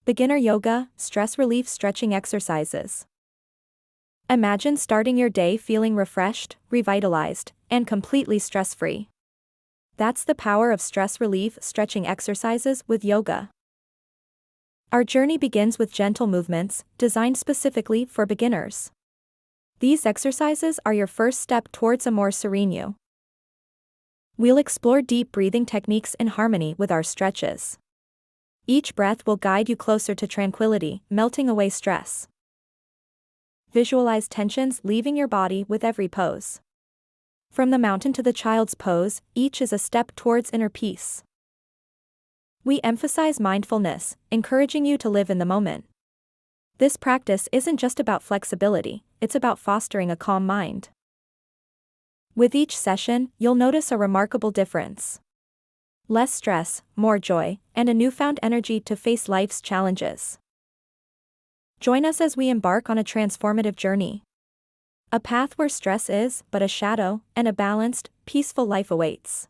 Beginner yoga, stress relief stretching exercises. Imagine starting your day feeling refreshed, revitalized, and completely stress-free. That's the power of stress relief stretching exercises with yoga. Our journey begins with gentle movements, designed specifically for beginners. These exercises are your first step towards a more serene you. We'll explore deep breathing techniques in harmony with our stretches. Each breath will guide you closer to tranquility, melting away stress. Visualize tensions leaving your body with every pose. From the mountain to the child's pose, each is a step towards inner peace. We emphasize mindfulness, encouraging you to live in the moment. This practice isn't just about flexibility, it's about fostering a calm mind. With each session, you'll notice a remarkable difference. Less stress, more joy, and a newfound energy to face life's challenges. Join us as we embark on a transformative journey. A path where stress is but a shadow, and a balanced, peaceful life awaits.